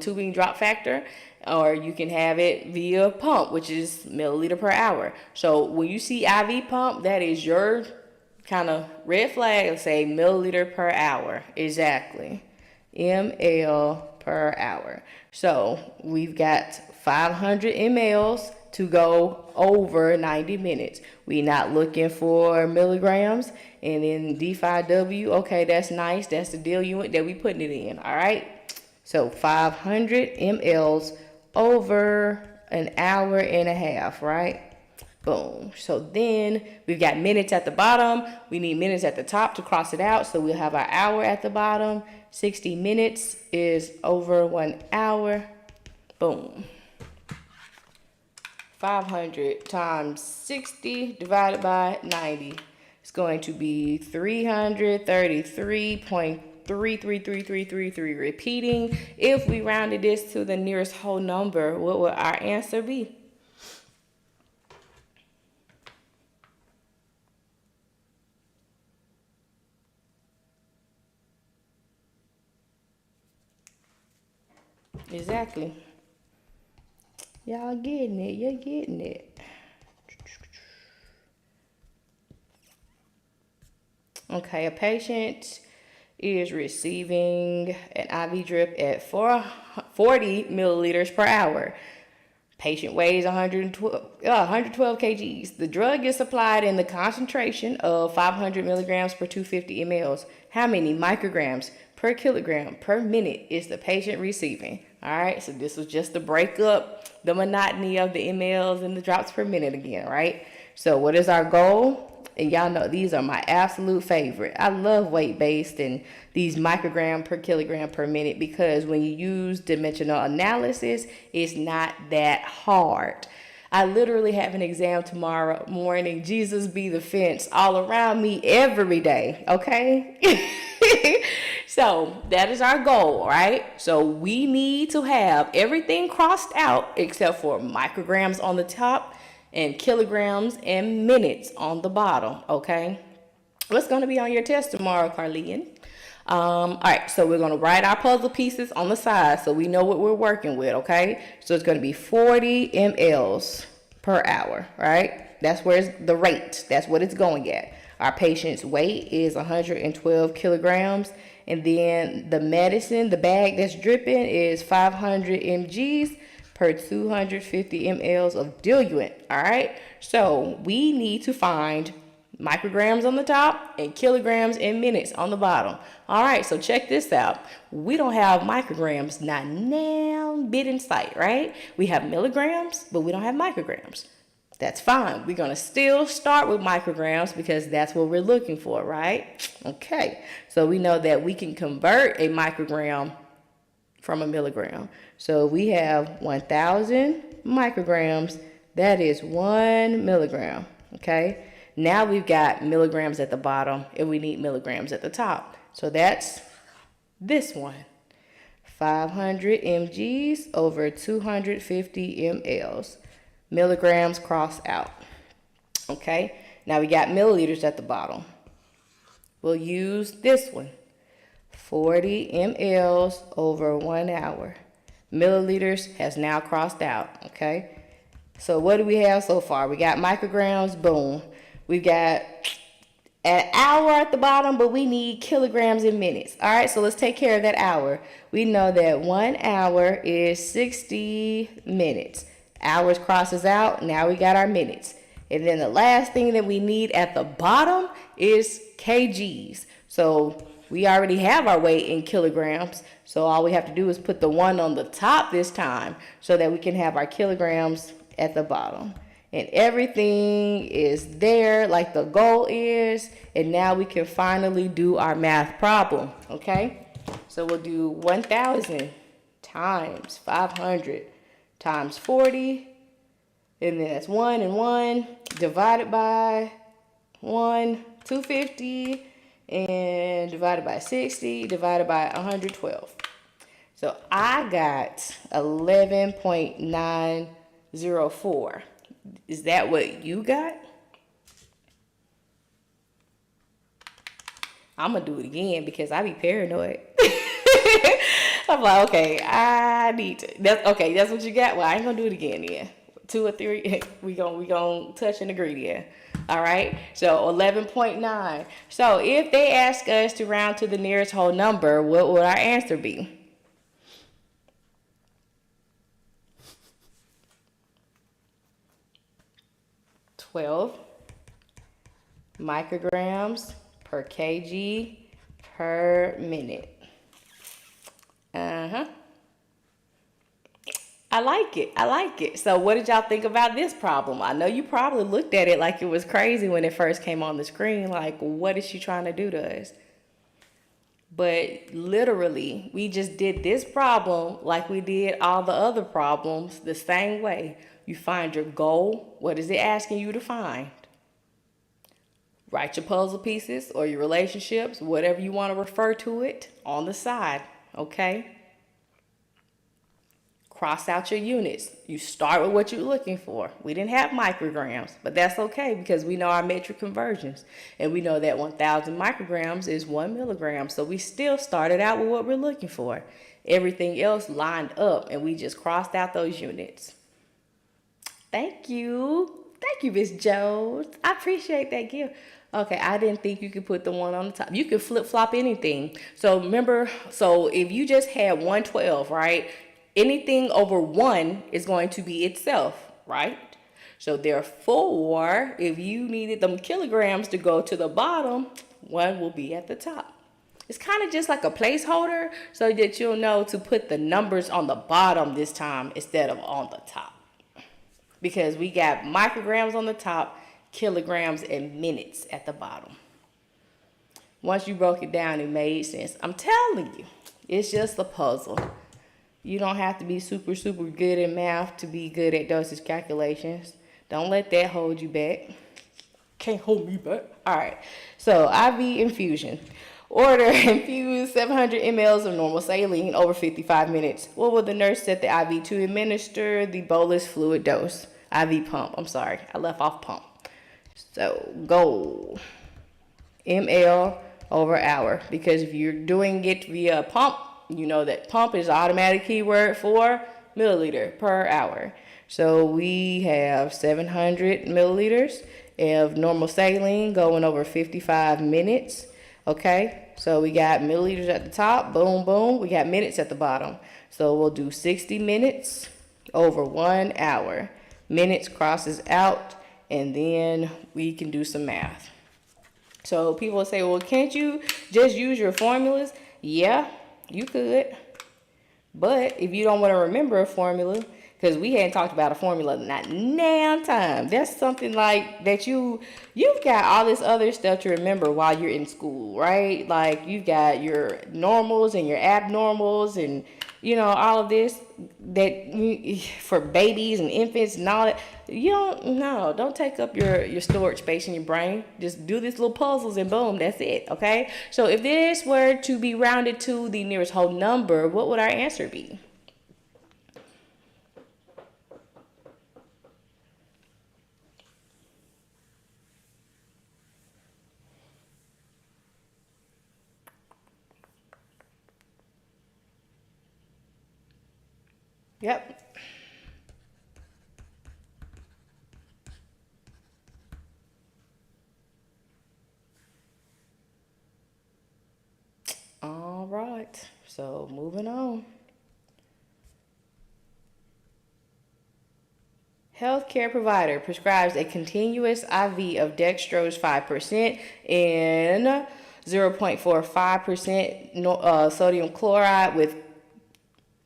tubing drop factor, or you can have it via pump, which is milliliter per hour. So when you see IV pump, that is your kind of red flag. Let's say milliliter per hour. Exactly. ml per hour. So we've got 500 mLs to go over 90 minutes. We're not looking for milligrams. And then D5W, okay, that's nice. That's the diluent that we putting it in, all right? So 500 mLs over an hour and a half, right? Boom. So then we've got minutes at the bottom. We need minutes at the top to cross it out. So we'll have our hour at the bottom. 60 minutes is over 1 hour. Boom. 500 times 60 divided by 90. It's going to be 333.3 1.33333 repeating. If we rounded this to the nearest whole number, what would our answer be? Exactly. Y'all getting it. You're getting it. Okay, a patient is receiving an IV drip at 40 milliliters per hour. Patient weighs 112 kgs. The drug is supplied in the concentration of 500 milligrams per 250 mLs. How many micrograms per kilogram per minute is the patient receiving? All right, so this was just to break up the monotony of the mLs and the drops per minute again, right? So what is our goal? And y'all know these are my absolute favorite. I love weight-based and these microgram per kilogram per minute because when you use dimensional analysis, it's not that hard. I literally have an exam tomorrow morning. Jesus be the fence all around me every day, okay? So that is our goal, right? So we need to have everything crossed out except for micrograms on the top and kilograms and minutes on the bottom, okay? What's going to be on your test tomorrow, Carlene? All right, so we're going to write our puzzle pieces on the side so we know what we're working with, okay? So it's going to be 40 mLs per hour, right? That's where it's the rate. That's what it's going at. Our patient's weight is 112 kilograms. And then the medicine, the bag that's dripping is 500 mgs per 250 mLs of diluent, all right? So we need to find micrograms on the top and kilograms and minutes on the bottom. All right, so check this out. We don't have micrograms, not now, bit in sight, right? We have milligrams, but we don't have micrograms. That's fine. We're going to still start with micrograms because that's what we're looking for, right? Okay, so we know that we can convert a microgram from a milligram. So we have 1,000 micrograms. That is 1 milligram, okay? Now we've got milligrams at the bottom and we need milligrams at the top. So that's this one. 500 mgs over 250 mLs. Milligrams crossed out, okay? Now we got milliliters at the bottom. We'll use this one. 40 mLs over 1 hour. Milliliters has now crossed out, okay? So what do we have so far? We got micrograms, boom. We've got an hour at the bottom, but we need kilograms and minutes. All right, so let's take care of that hour. We know that 1 hour is 60 minutes. Hours crosses out, now we got our minutes. And then the last thing that we need at the bottom is kgs. So we already have our weight in kilograms. So all we have to do is put the 1 on the top this time so that we can have our kilograms at the bottom. And everything is there like the goal is. And now we can finally do our math problem, okay? So we'll do 1,000 times 500 times 40. And then that's 1 and 1 divided by 1, 250. And divided by 60, divided by 112. So I got 11.904. Is that what you got? I'm going to do it again because I be paranoid. I'm like, okay, I need to. That's what you got? Well, I ain't going to do it again then. 2 or 3, we gonna touch and agree there. All right, so 11.9. So if they ask us to round to the nearest whole number, what would our answer be? $12 micrograms per kg per minute. I like it. So what did y'all think about this problem? I know you probably looked at it like it was crazy when it first came on the screen. Like, what is she trying to do to us? But literally, we just did this problem like we did all the other problems the same way. You find your goal. What is it asking you to find? Write your puzzle pieces or your relationships, whatever you want to refer to it, on the side, okay? Cross out your units. You start with what you're looking for. We didn't have micrograms, but that's okay because we know our metric conversions. And we know that 1,000 micrograms is 1 milligram. So we still started out with what we're looking for. Everything else lined up, and we just crossed out those units. Thank you. Thank you, Miss Jones. I appreciate that gift. Okay, I didn't think you could put the one on the top. You could flip-flop anything. So remember, so if you just had 112, right? Anything over 1 is going to be itself, right? So therefore, if you needed them kilograms to go to the bottom, 1 will be at the top. It's kind of just like a placeholder so that you'll know to put the numbers on the bottom this time instead of on the top. Because we got micrograms on the top, kilograms and minutes at the bottom. Once you broke it down, it made sense. I'm telling you, it's just a puzzle. You don't have to be super, super good in math to be good at dosage calculations. Don't let that hold you back. Can't hold me back. All right, so IV infusion. Order infuse 700 mLs of normal saline over 55 minutes. What will the nurse set the IV to administer the bolus fluid dose? IV pump, I'm sorry, I left off pump. So goal, ml over hour, because if you're doing it via pump, you know that pump is automatic keyword for milliliter per hour. So we have 700 milliliters of normal saline going over 55 minutes. Okay, so we got milliliters at the top, boom, boom. We got minutes at the bottom. So we'll do 60 minutes over 1 hour. Minutes crosses out, and then we can do some math. So people say, well, can't you just use your formulas? Yeah, you could. But if you don't want to remember a formula, because we hadn't talked about a formula not now time. That's something like that you've got all this other stuff to remember while you're in school, right? Like you've got your normals and your abnormals and, you know, all of this that for babies and infants and all that. Don't take up your storage space in your brain. Just do these little puzzles and boom, that's it, okay? So if this were to be rounded to the nearest whole number, what would our answer be? Yep. All right. So moving on. Healthcare provider prescribes a continuous IV of dextrose 5% in 0.45% sodium chloride with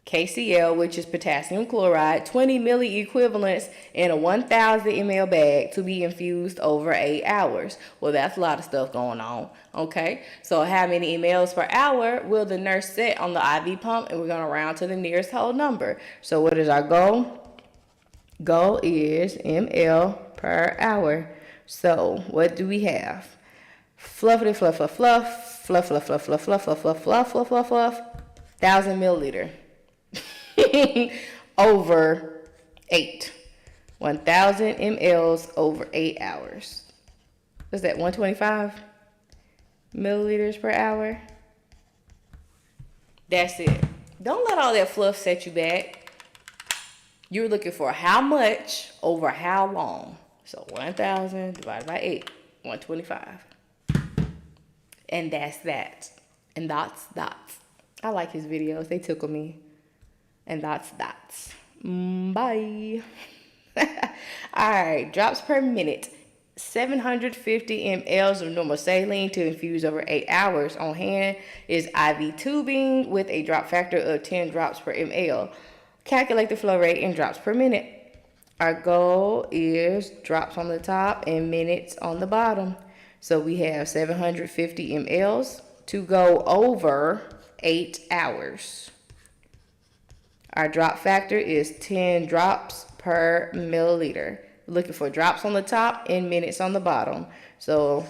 KCl, which is potassium chloride, 20 milliequivalents in a 1,000 ml bag to be infused over 8 hours. Well, that's a lot of stuff going on. Okay, so how many mLs per hour will the nurse set on the IV pump? And we're going to round to the nearest whole number. So what is our goal? Goal is ml per hour. So what do we have? Fluffity fluff fluff fluff fluff fluff fluff fluff fluff fluff fluff fluff fluff fluff fluff 1,000 milliliter. Over 8. 1,000 mLs over 8 hours. What's that, 125 milliliters per hour? That's it. Don't let all that fluff set you back. You're looking for how much over how long. So 1,000 divided by 8, 125. And that's that. And that's. I like his videos. They tickle me. And that's. Bye. All right, drops per minute. 750 mLs of normal saline to infuse over 8 hours. On hand is IV tubing with a drop factor of 10 drops per ml. Calculate the flow rate in drops per minute. Our goal is drops on the top and minutes on the bottom. So we have 750 mLs to go over 8 hours. Our drop factor is 10 drops per milliliter. Looking for drops on the top and minutes on the bottom. So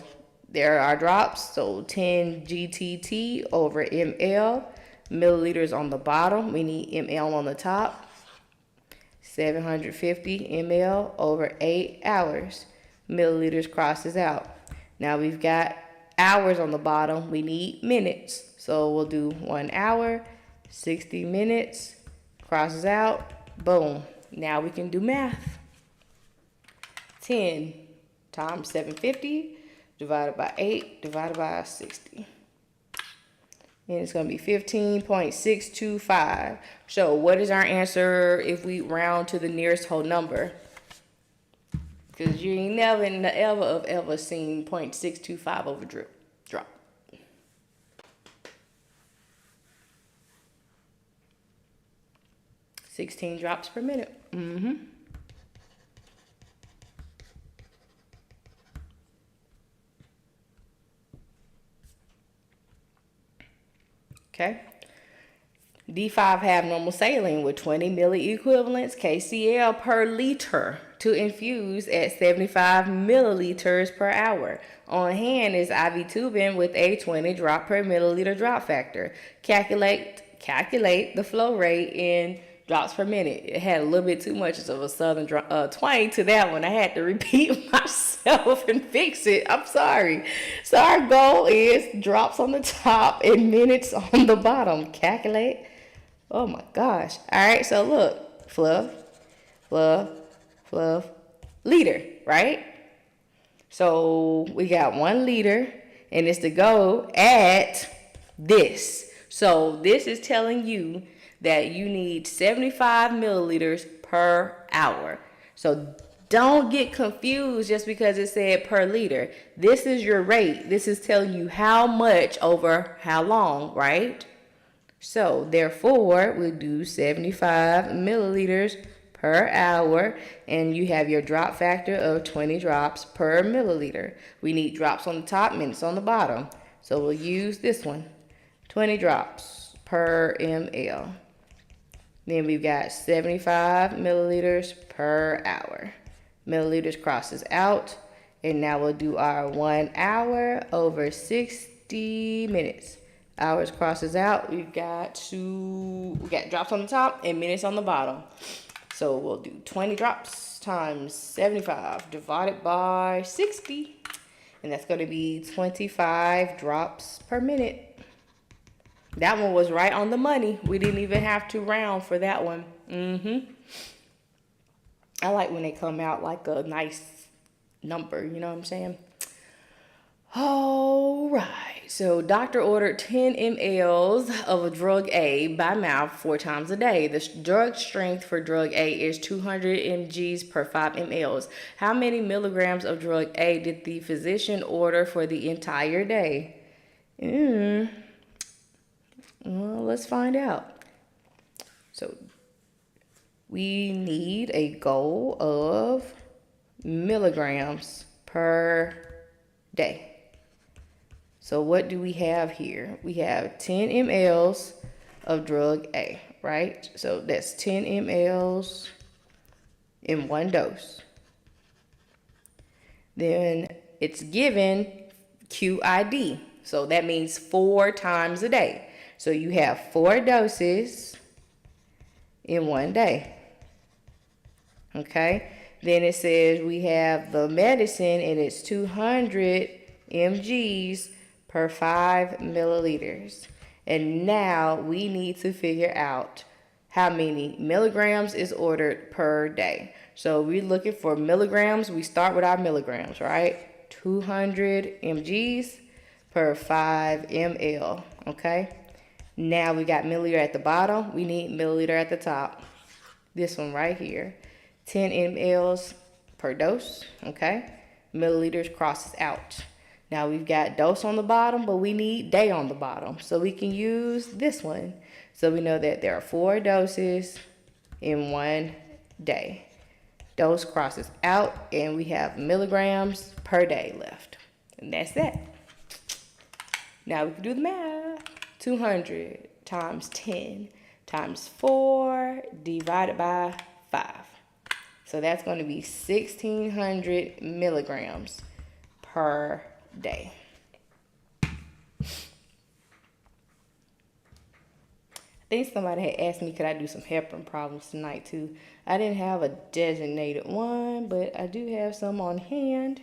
there are drops, so 10 GTT over ml, milliliters on the bottom. We need ml on the top. 750 ml over 8 hours. Milliliters crosses out. Now we've got hours on the bottom. We need minutes. So we'll do 1 hour, 60 minutes, crosses out, boom. Now we can do math. 10 times 750 divided by 8 divided by 60. And it's going to be 15.625. So what is our answer if we round to the nearest whole number? Because you ain't never in the ever seen 0.625 over drop. $16 drops per minute. Okay. D5 have normal saline with 20 milliequivalents KCl per liter to infuse at 75 milliliters per hour. On hand is IV tubing with a 20 drop per milliliter drop factor. Calculate the flow rate in drops per minute. It had a little bit too much of a southern twang to that one. I had to repeat myself and fix it. I'm sorry. So our goal is drops on the top and minutes on the bottom. Calculate. Oh my gosh. All right, so look. Fluff, liter, right? So we got 1 liter, and it's to go at this. So this is telling you that you need 75 milliliters per hour. So don't get confused just because it said per liter. This is your rate. This is telling you how much over how long, right? So therefore, we do 75 milliliters per hour, and you have your drop factor of 20 drops per milliliter. We need drops on the top, minutes on the bottom. So we'll use this one, 20 drops per ml. Then we've got 75 milliliters per hour. Milliliters crosses out. And now we'll do our 1 hour over 60 minutes. Hours crosses out. We got drops on the top and minutes on the bottom. So we'll do 20 drops times 75 divided by 60. And that's going to be 25 drops per minute. That one was right on the money. We didn't even have to round for that one. I like when they come out like a nice number, you know what I'm saying? All right. So doctor ordered 10 mLs of drug A by mouth 4 times a day. The drug strength for drug A is 200 mgs per 5 mLs. How many milligrams of drug A did the physician order for the entire day? Well, let's find out. So we need a goal of milligrams per day. So what do we have here? We have 10 mLs of drug A, right? So that's 10 mLs in 1 dose. Then it's given QID. So that means 4 times a day. So you have 4 doses in 1 day. Okay? Then it says we have the medicine and it's 200 mgs per 5 milliliters. And now we need to figure out how many milligrams is ordered per day. So we're looking for milligrams. We start with our milligrams, right? 200 mgs per 5 ml. Okay? Now we got milliliter at the bottom. We need milliliter at the top. This one right here. 10 mLs per dose. Okay? Milliliters crosses out. Now we've got dose on the bottom, but we need day on the bottom. So we can use this one. So we know that there are 4 doses in 1 day. Dose crosses out, and we have milligrams per day left. And that's that. Now we can do the math. 200 times 10 times 4 divided by 5. So that's going to be 1,600 milligrams per day. I think somebody had asked me could I do some heparin problems tonight too. I didn't have a designated one, but I do have some on hand.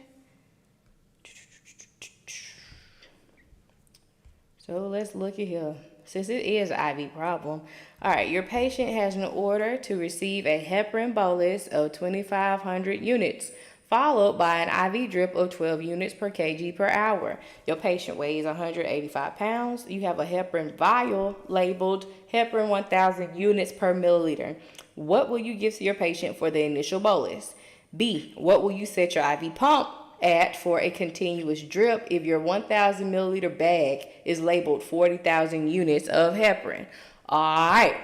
So let's look at here. Since it is an IV problem, all right, your patient has an order to receive a heparin bolus of 2,500 units, followed by an IV drip of 12 units per kg per hour. Your patient weighs 185 pounds. You have a heparin vial labeled heparin 1,000 units per milliliter. What will you give to your patient for the initial bolus? B, what will you set your IV pump at for a continuous drip if your 1,000 milliliter bag is labeled 40,000 units of heparin? All right,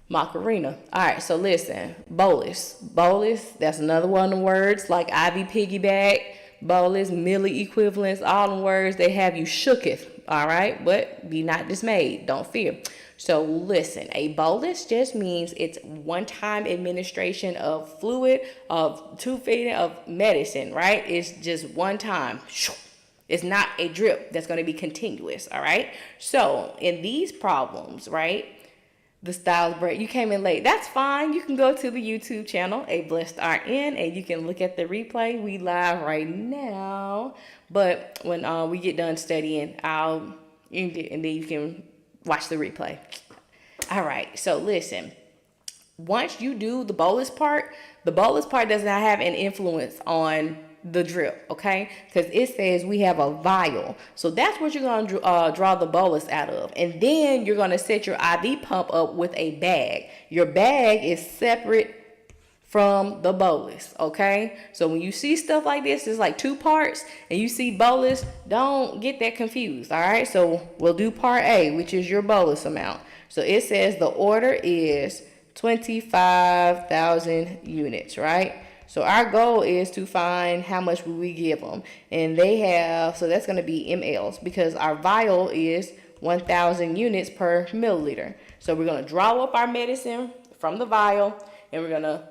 Macarena. All right, so listen, bolus, that's another one of the words like IV piggyback, bolus, milli equivalents, all the words they have you shooketh. All right, but be not dismayed, don't fear. So listen, a bolus just means it's one-time administration of fluid, of tube feeding, of medicine, right? It's just one time. It's not a drip that's going to be continuous, all right? So in these problems, right, the styles break. You came in late. That's fine. You can go to the YouTube channel, A Blessed RN, and you can look at the replay. We live right now. But when we get done studying, and then you can watch the replay. All right, so listen. Once you do the bolus part does not have an influence on the drip, okay? Because it says we have a vial. So that's what you're going to draw the bolus out of. And then you're going to set your IV pump up with a bag. Your bag is separate from the bolus, okay? So when you see stuff like this, it's like two parts, and you see bolus, don't get that confused, all right? So we'll do part A, which is your bolus amount. So it says the order is 25,000 units, right? So our goal is to find how much will we give them. And they have, so that's going to be mLs because our vial is 1,000 units per milliliter. So we're going to draw up our medicine from the vial, and we're going to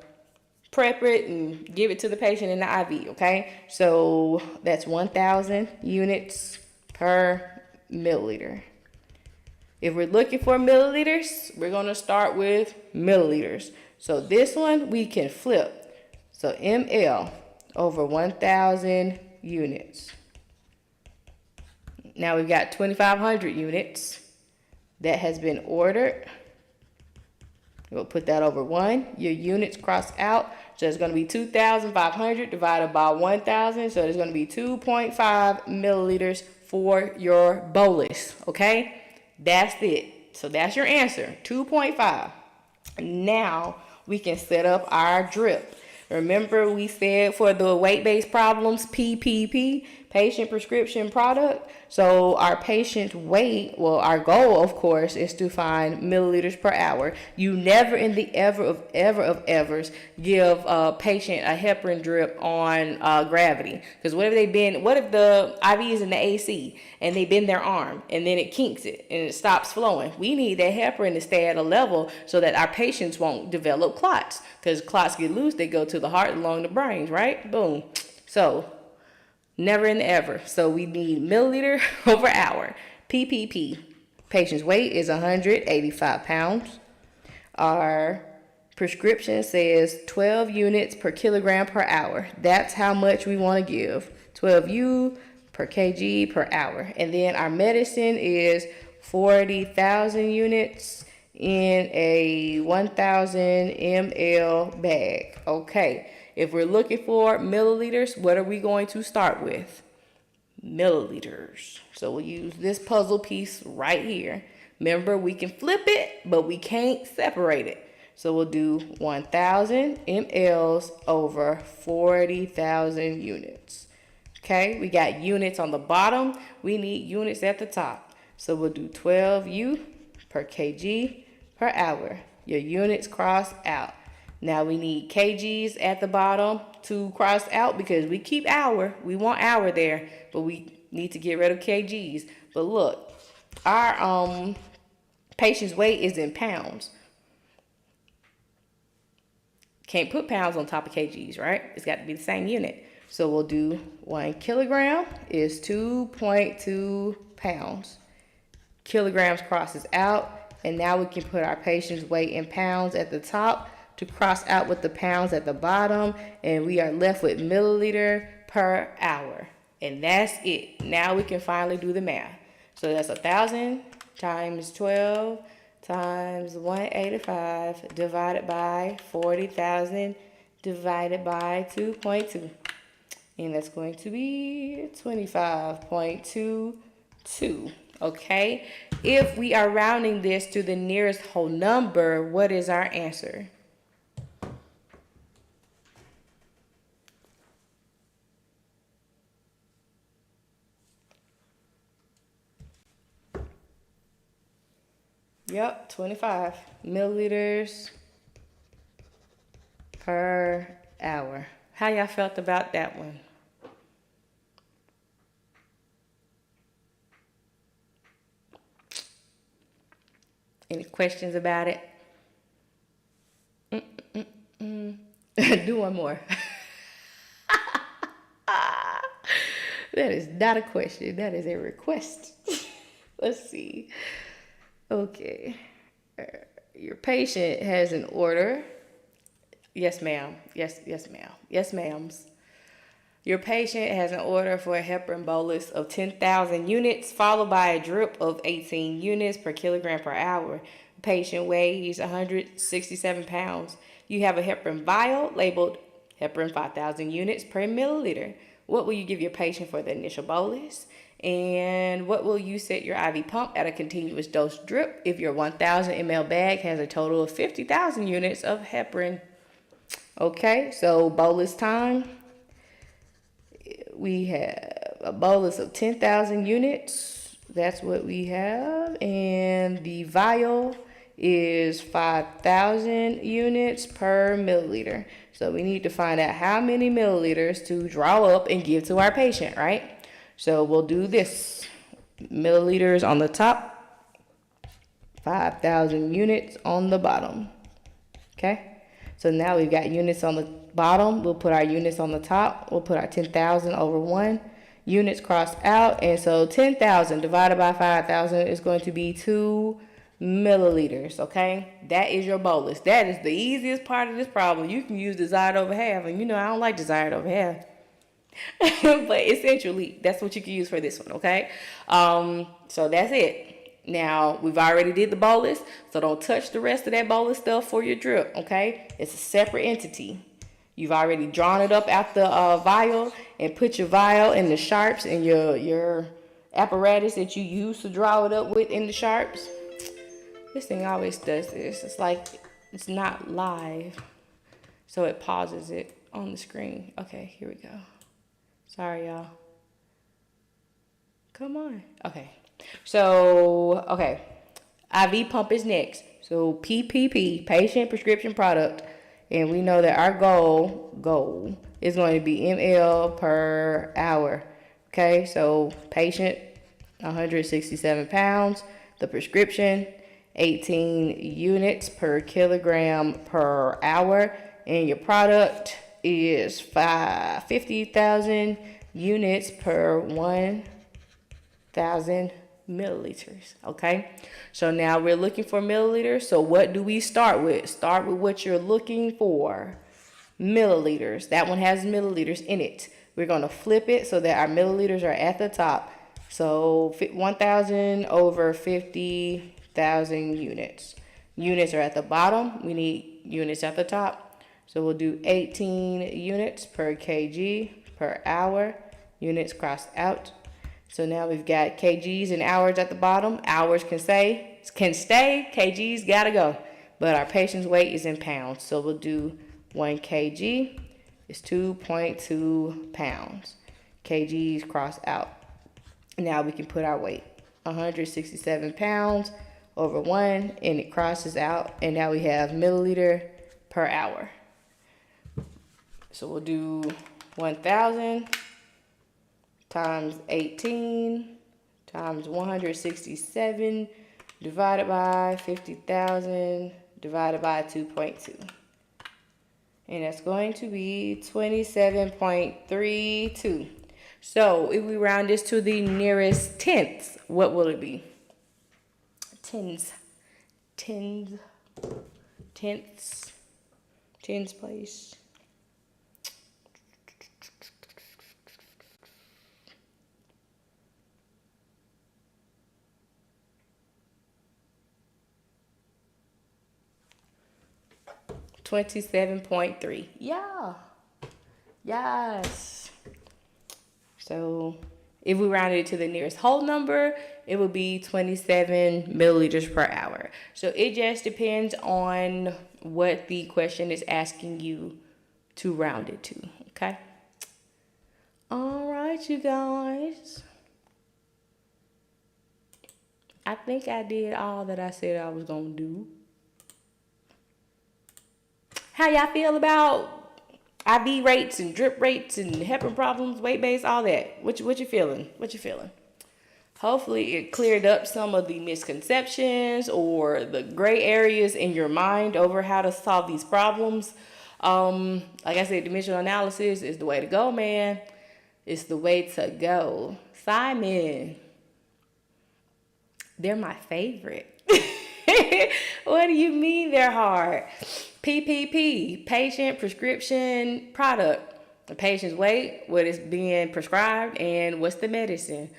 prep it and give it to the patient in the IV, okay? So that's 1,000 units per milliliter. If we're looking for milliliters, we're going to start with milliliters. So this one we can flip. So ml over 1,000 units. Now we've got 2,500 units that has been ordered. We'll put that over 1. Your units cross out. So it's going to be 2,500 divided by 1,000. So there's going to be 2.5 milliliters for your bolus. Okay? That's it. So that's your answer. 2.5. Now we can set up our drip. Remember we said for the weight-based problems, PPP, patient prescription product. So our patient's weight, well, our goal, of course, is to find milliliters per hour. You never in the ever of evers give a patient a heparin drip on gravity. Because what if the IV is in the AC and they bend their arm and then it kinks it and it stops flowing? We need that heparin to stay at a level so that our patients won't develop clots. Because clots get loose, they go to the heart along the brains, right? Boom. So never and ever. So we need milliliter over hour. PPP. Patient's weight is 185 pounds. Our prescription says 12 units per kilogram per hour. That's how much we want to give. 12 U per kg per hour. And then our medicine is 40,000 units in a 1,000 ml bag. Okay. If we're looking for milliliters, what are we going to start with? Milliliters. So we'll use this puzzle piece right here. Remember, we can flip it, but we can't separate it. So we'll do 1,000 mLs over 40,000 units. Okay, we got units on the bottom. We need units at the top. So we'll do 12 U per kg per hour. Your units cross out. Now we need kgs at the bottom to cross out because we keep hour. We want hour there, but we need to get rid of kgs. But look, our patient's weight is in pounds. Can't put pounds on top of kgs, right? It's got to be the same unit. So we'll do 1 kilogram is 2.2 pounds. Kilograms crosses out, and now we can put our patient's weight in pounds at the top to cross out with the pounds at the bottom, and we are left with milliliter per hour. And that's it. Now we can finally do the math. So that's 1,000 times 12 times 185 divided by 40,000 divided by 2.2. And that's going to be 25.22. Okay? If we are rounding this to the nearest whole number, what is our answer? Yep, 25 milliliters per hour. How y'all felt about that one? Any questions about it? Do one more. That is not a question. That is a request. Let's see. Okay. Your patient has an order. Yes, ma'am. Yes, ma'am. Yes, ma'ams. Your patient has an order for a heparin bolus of 10,000 units, followed by a drip of 18 units per kilogram per hour. The patient weighs 167 pounds. You have a heparin vial labeled heparin 5,000 units per milliliter. What will you give your patient for the initial bolus? And what will you set your IV pump at a continuous dose drip if your 1,000 ml bag has a total of 50,000 units of heparin? Okay, so bolus time. We have a bolus of 10,000 units. That's what we have. And the vial is 5,000 units per milliliter. So we need to find out how many milliliters to draw up and give to our patient, right? So we'll do this. Milliliters on the top, 5,000 units on the bottom. Okay? So now we've got units on the bottom. We'll put our units on the top. We'll put our 10,000 over 1. Units crossed out. And so 10,000 divided by 5,000 is going to be 2 milliliters. Okay? That is your bolus. That is the easiest part of this problem. You can use desired over half. And you know I don't like desired over half. But essentially, that's what you can use for this one, okay? So that's it. Now, we've already did the bolus, so don't touch the rest of that bolus stuff for your drip, okay? It's a separate entity. You've already drawn it up out the vial and put your vial and the sharps and your apparatus that you use to draw it up with in the sharps. This thing always does this. It's like it's not live, so it pauses it on the screen. Okay, here we go. Sorry, y'all. Come on. Okay. So, okay. IV pump is next. So, PPP, patient prescription product. And we know that our goal is going to be ml per hour. Okay. So, patient, 167 pounds. The prescription, 18 units per kilogram per hour. And your product is 50,000 units per 1,000 milliliters. Okay, so now we're looking for milliliters. So what do we start with? Start with what you're looking for. Milliliters. That one has milliliters in it. We're going to flip it so that our milliliters are at the top. So 1,000 over 50,000 units. Units are at the bottom. We need units at the top. So we'll do 18 units per kg per hour. Units crossed out. So now we've got kgs and hours at the bottom. Hours can stay. Kgs gotta go. But our patient's weight is in pounds. So we'll do 1 kg is 2.2 pounds. Kgs crossed out. Now we can put our weight. 167 pounds over 1, and it crosses out. And now we have milliliter per hour. So we'll do 1,000 times 18 times 167 divided by 50,000 divided by 2.2. And that's going to be 27.32. So if we round this to the nearest tenths, what will it be? Tens, tens, tenths, tens place. $27.3. Yeah. Yes. So if we rounded it to the nearest whole number, it would be 27 milliliters per hour. So it just depends on what the question is asking you to round it to. Okay. All right, you guys. I think I did all that I said I was going to do. How y'all feel about IV rates and drip rates and heparin problems, weight base, all that? What you feeling? What you feeling? Hopefully it cleared up some of the misconceptions or the gray areas in your mind over how to solve these problems. Like I said, dimensional analysis is the way to go, man. It's the way to go. Simon, they're my favorite. What do you mean they're hard? PPP, patient prescription product. The patient's weight, what is being prescribed, and what's the medicine.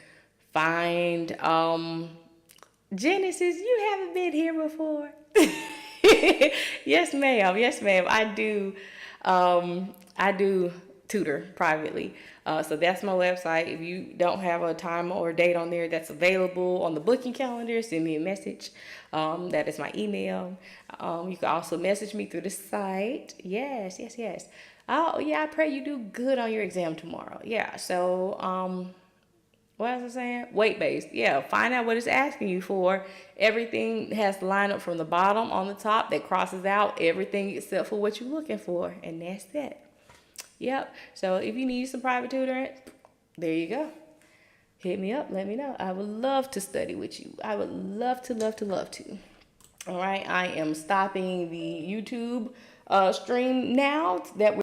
Find Genesis, you haven't been here before. Yes, ma'am. Yes, ma'am. I do tutor privately. So that's my website. If you don't have a time or date on there that's available on the booking calendar, send me a message. That is my email. You can also message me through the site. Yes. Oh, yeah, I pray you do good on your exam tomorrow. Yeah, so, what was I saying? Weight-based. Yeah, find out what it's asking you for. Everything has to line up from the bottom on the top that crosses out everything except for what you're looking for, and that's that. Yep. So if you need some private tutoring, there you go. Hit me up. Let me know. I would love to study with you. I would love to. All right. I am stopping the YouTube stream now that we're